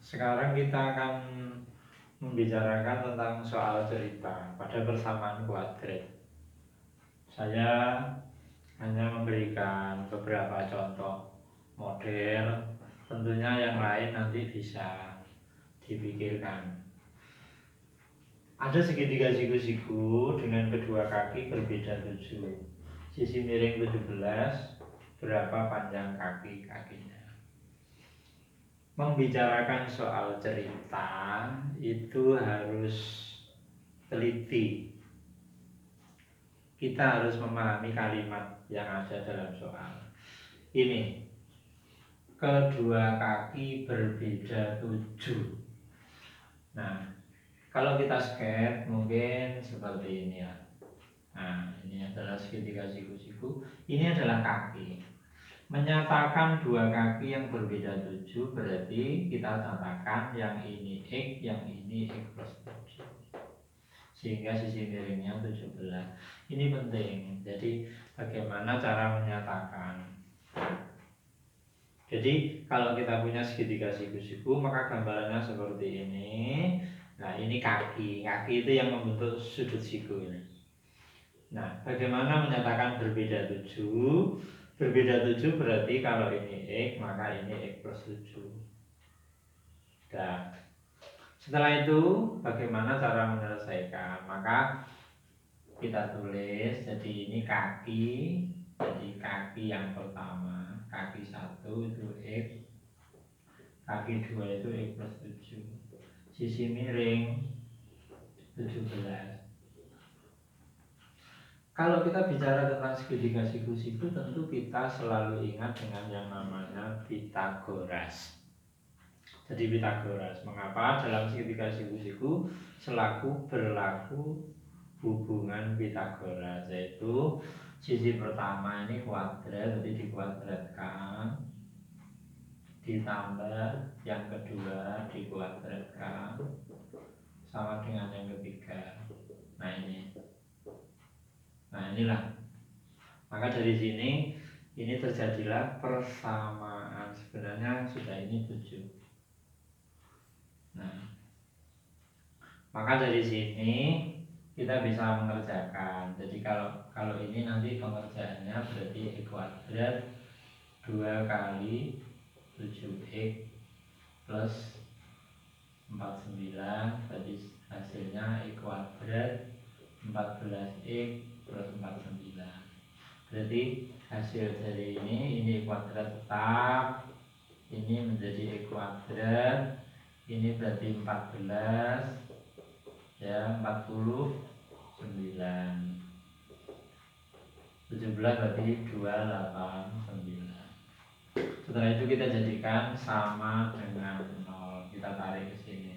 Sekarang kita akan membicarakan tentang soal cerita pada persamaan kuadrat. Saya hanya memberikan beberapa contoh model, tentunya yang lain nanti bisa dipikirkan. Ada segitiga siku-siku dengan kedua kaki berbeda 7, sisi miring 17, berapa panjang kaki-kakinya. Membicarakan soal cerita itu harus teliti. Kita harus memahami kalimat yang ada dalam soal. Ini, kedua kaki berbeda 7. Nah, kalau kita sketch mungkin seperti ini ya. Nah, ini adalah segitiga siku-siku. Ini adalah kaki. Menyatakan dua kaki yang berbeda 7 berarti kita katakan yang ini X, yang ini X plus 7, sehingga sisi miringnya 17. Ini penting. Jadi bagaimana cara menyatakan. Jadi kalau kita punya segitiga siku-siku maka gambarannya seperti ini. Nah, ini kaki. Kaki itu yang membentuk sudut siku ini. Nah, bagaimana menyatakan berbeda 7? Berbeda 7 berarti kalau ini X maka ini X plus 7. Nah, setelah itu bagaimana cara menyelesaikan? Maka kita tulis, jadi ini kaki, jadi kaki yang pertama, kaki 1 itu X, kaki 2 itu X plus 7, sisi miring 17. Kalau kita bicara tentang segitiga siku-siku, tentu kita selalu ingat dengan yang namanya Pythagoras. Jadi Pythagoras, mengapa dalam segitiga siku-siku berlaku hubungan Pythagoras, yaitu sisi pertama ini kuadrat, jadi dikuadratkan, ditambah yang kedua dikuadratkan, sama dengan yang ketiga. Nah ini. Nah inilah, maka dari sini ini terjadilah persamaan. Sebenarnya sudah ini 7. Nah, maka dari sini kita bisa mengerjakan. Jadi kalau ini nanti pengerjaannya berarti X kuadrat 2 kali 7X plus 49, berarti hasilnya X kuadrat 14X plus 49. Berarti hasil dari ini kuadrat tetap, ini menjadi X kuadrat, ini berarti 14 ya, 49, 17 berarti 289. Setelah itu kita jadikan sama dengan 0, kita tarik ke sini.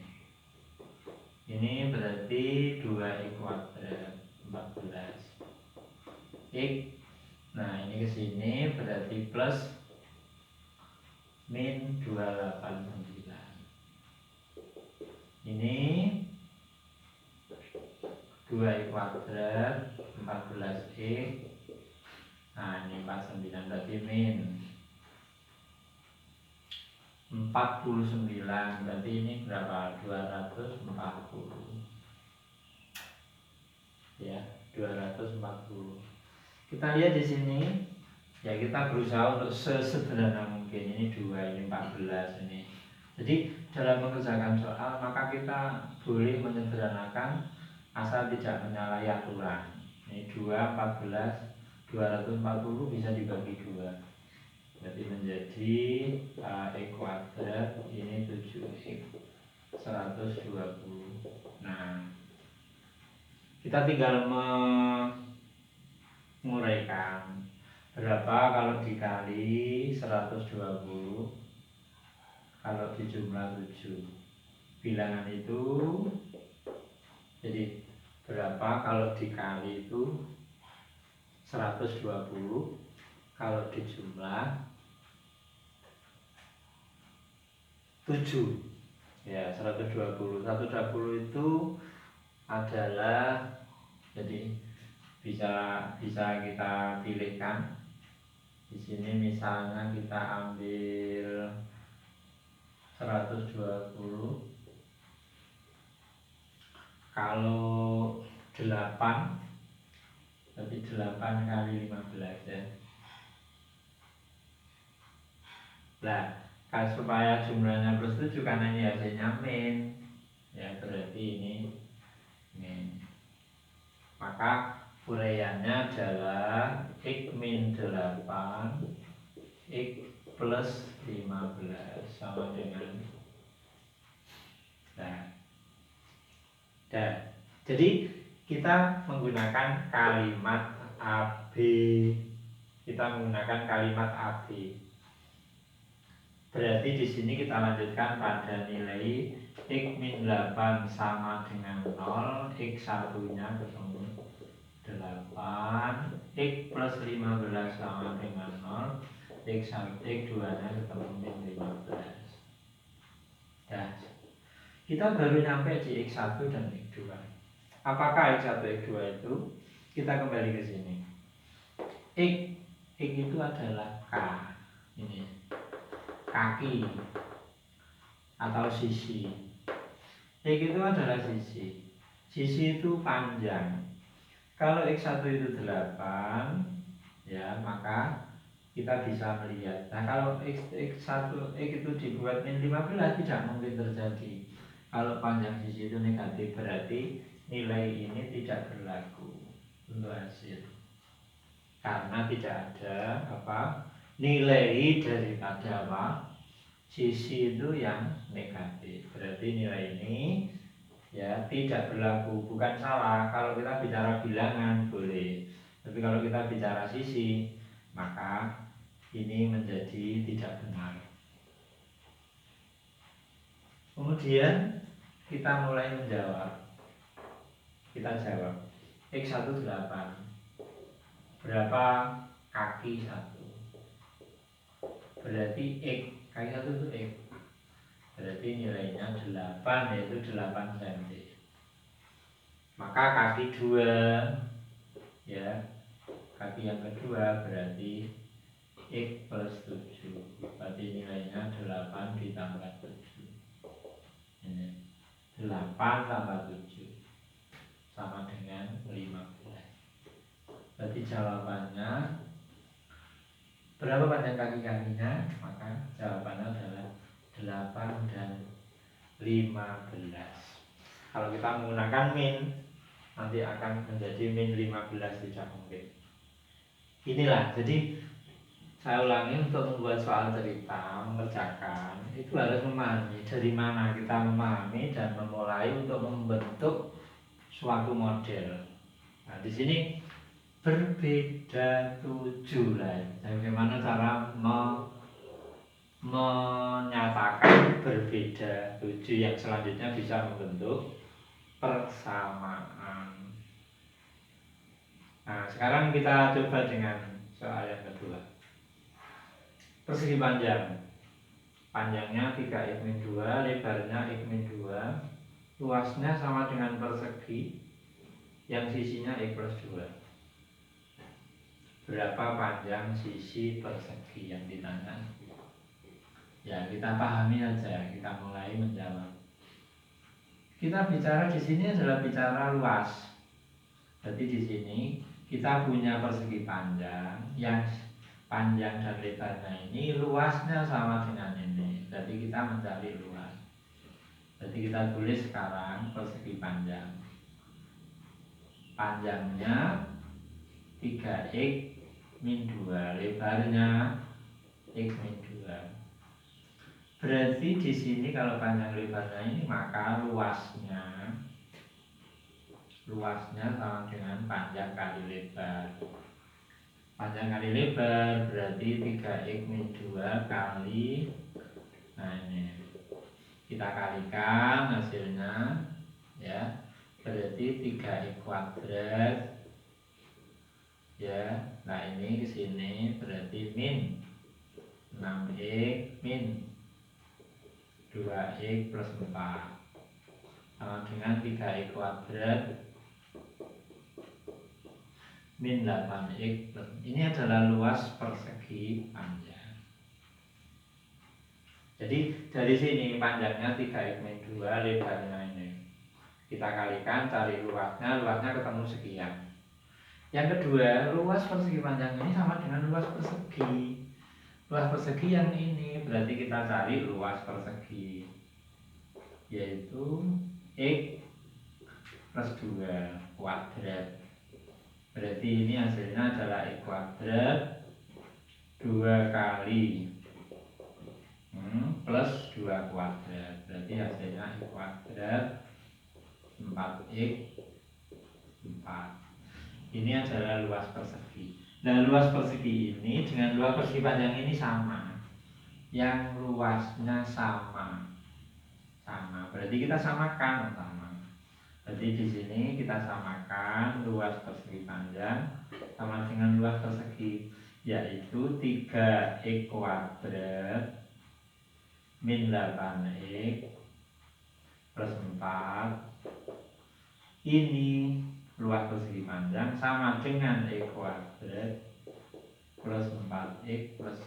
Ini berarti 2X kuadrat 14 X. Nah, ini ke sini berarti plus min 289. Ini 2X kuadrat 14X. Nah, ini 49 berarti min 49, berarti ini berapa? 240 ya, 240. Kita lihat di sini ya, kita berusaha untuk sesederhana mungkin. Ini 2, ini 14 ini. Jadi dalam mengerjakan soal maka kita boleh menyederhanakan asal tidak menyalahi aturan. Ini 2, 14, 240 bisa dibagi 2. Jadi menjadi X kuadrat ini 7X 120. Nah, kita tinggal menguraikan berapa kalau dikali 120 kalau dijumlah 7. Bilangan itu jadi berapa kalau dikali itu 120 kalau dijumlah 7 ya, 120 itu adalah, jadi bisa kita pilihkan di sini. Misalnya kita ambil 120. Kalau 8, berarti 8 kali 15 ya. Nah, kalau supaya jumlahnya plus 7 karena ini hasilnya min, ya berarti ini min. Maka uraiannya adalah X min 8 X plus 15 sama dengan jadi kita menggunakan kalimat AB. Kita menggunakan kalimat AB. Berarti di sini kita lanjutkan pada nilai X min 8 sama dengan 0, X satunya ketemu 8, X plus 15 sama dengan 0, X 2 nya ketemu min 15. Ya, kita baru nyampe di X1 dan X2. Apakah X1, X2 itu? Kita kembali ke sini. X itu adalah K. Ini kaki atau sisi. X itu adalah sisi. Sisi itu panjang. Kalau X1 itu 8, ya maka kita bisa melihat. Nah, kalau X1 itu dibuat min 15 tidak mungkin terjadi. Kalau panjang sisi itu negatif berarti nilai ini tidak berlaku untuk hasil. Karena tidak ada nilai daripada sisi itu yang negatif. Berarti nilai ini ya tidak berlaku. Bukan salah kalau kita bicara bilangan boleh. Tapi kalau kita bicara sisi maka ini menjadi tidak benar. Kemudian kita mulai menjawab. Kita jawab X1 8. Berapa kaki 1? Berarti X, kaki 1 itu X. Berarti nilainya 8, yaitu 8 cm. Maka kaki 2, ya kaki yang kedua berarti X plus 7. Berarti nilainya 8 ditambah 7. Ini 8 tambah 7 sama dengan 15. Berarti jawabannya berapa panjang kaki-kakinya? Maka jawabannya adalah 8 dan 15. Kalau kita menggunakan min, nanti akan menjadi min 15, tidak mungkin. Inilah, jadi saya ulangi, untuk membuat soal cerita, mengerjakan, itu harus memahami dari mana kita memahami dan memulai untuk membentuk suatu model. Nah, di sini berbeda 7 lah. Bagaimana cara menyatakan berbeda 7 yang selanjutnya bisa membentuk persamaan. Nah, sekarang kita coba dengan soal yang kedua. Persegi panjang. Panjangnya 3x-2, lebarnya x-2. Luasnya sama dengan persegi yang sisinya x plus 2. Berapa panjang sisi persegi yang ditanya? Ya, kita pahami aja, kita mulai menjawab. Kita bicara di sini adalah bicara luas. Jadi di sini kita punya persegi panjang yang panjang dan lebarnya ini luasnya sama dengan ini. Jadi kita mencari luas. Jadi kita tulis sekarang persegi panjang. Panjangnya 3x min 2, lebarnya x min 2. Berarti di sini kalau panjang lebarnya ini maka luasnya sama dengan panjang kali lebar. Panjang kali lebar berarti 3x min 2 kali, nah ini kita kalikan hasilnya, ya berarti 3x kuadrat, ya. Nah ini kesini berarti min 6x min 2x plus 4 sama dengan 3x kuadrat min 8x plus. Ini adalah luas persegi panjang. Jadi dari sini panjangnya 3x min 2, lebarnya ini kita kalikan, cari luasnya ketemu sekian. Yang kedua, luas persegi panjang ini sama dengan luas persegi. Luas persegi yang ini berarti kita cari luas persegi, yaitu x plus 2 kuadrat. Berarti ini hasilnya adalah x kuadrat 2 kali plus 2 kuadrat. Berarti hasilnya x kuadrat 4x 4. Ini adalah luas persegi. Nah, luas persegi ini dengan luas persegi panjang ini sama. Yang luasnya sama. Berarti kita samakan sama. Berarti di sini kita samakan luas persegi panjang sama dengan luas persegi, yaitu 3x kuadrat min 8x plus 4. Ini luas persegi panjang sama dengan x kuadrat plus 4x plus.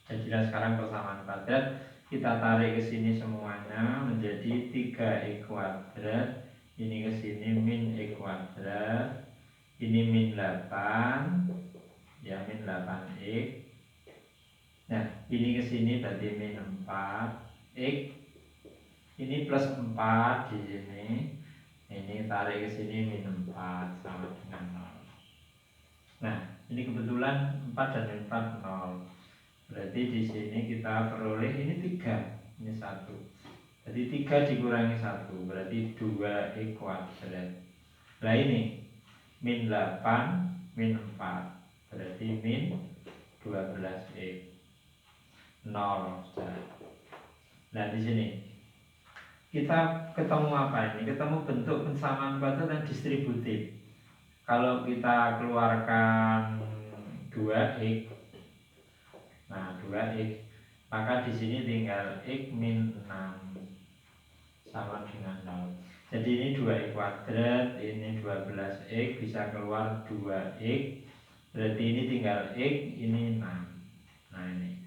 Jadilah sekarang persamaan kuadrat. Kita tarik ke sini semuanya menjadi 3x kuadrat. Ini ke sini min x kuadrat. Ini min 8. Ya, min 8x. Nah, ini ke sini berarti min 4x. Ini plus 4 di sini. Ini tarik ke sini min 4 sama dengan 0. Nah, ini kebetulan 4 dan min 4 0. Berarti di sini kita peroleh ini 3, ini 1. Jadi 3 dikurangi 1 berarti 2x kuadrat. Nah ini min 8 min 4 berarti min 12x 0. Nah di sini kita ketemu apa ini? Ketemu bentuk pensamaan kuadrat dan distributif. Kalau kita keluarkan 2x, nah 2x, maka di sini tinggal x min 6 sama dengan 0. Jadi ini 2x kuadrat, ini 12x, bisa keluar 2x. Berarti ini tinggal x, ini 6. Nah ini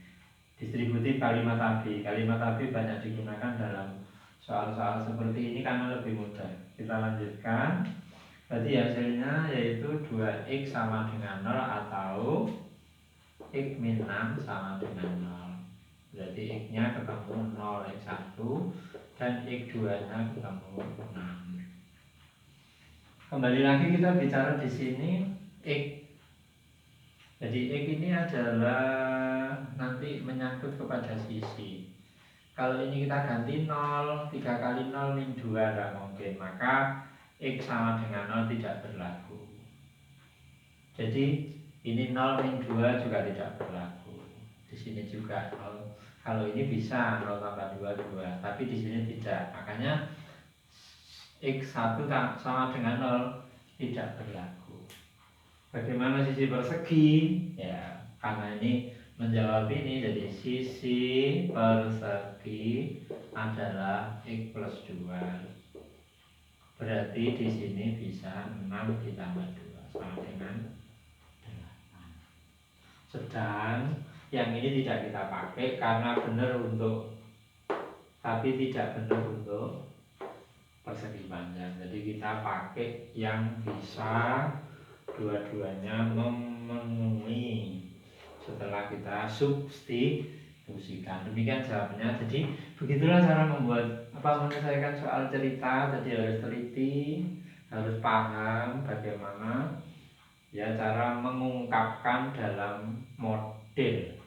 distributif kalimat AB. Kalimat AB banyak digunakan dalam soal-soal seperti ini karena lebih mudah. Kita lanjutkan. Berarti hasilnya yaitu 2x sama dengan 0 atau x min 6 sama dengan 0. Berarti x-nya ketemu 0, x1, dan x2-nya ketemu 6. Kembali lagi kita bicara di sini x. Jadi x ini adalah nanti menyangkut kepada sisi. Kalau ini kita ganti 0, 3 kali 0 min 2 tidak mungkin, maka x sama dengan 0 tidak berlaku. Jadi ini 0 min 2 juga tidak berlaku. Di sini juga 0. Kalau ini bisa 0 tambah 2 2, tapi di sini tidak. Makanya x1 sama dengan 0 tidak berlaku. Bagaimana sisi persegi? Ya, karena ini menjawab ini, jadi sisi persegi adalah x plus 2. Berarti di sini bisa 6 ditambah 2 sama dengan 8. Sedang yang ini tidak kita pakai karena benar untuk, tapi tidak benar untuk persegi panjang. Jadi kita pakai yang bisa dua-duanya memenuhi setelah kita substitusikan. Demikian jawabannya. Jadi begitulah cara membuat menyelesaikan soal cerita. Jadi harus teliti, harus paham bagaimana ya cara mengungkapkan dalam model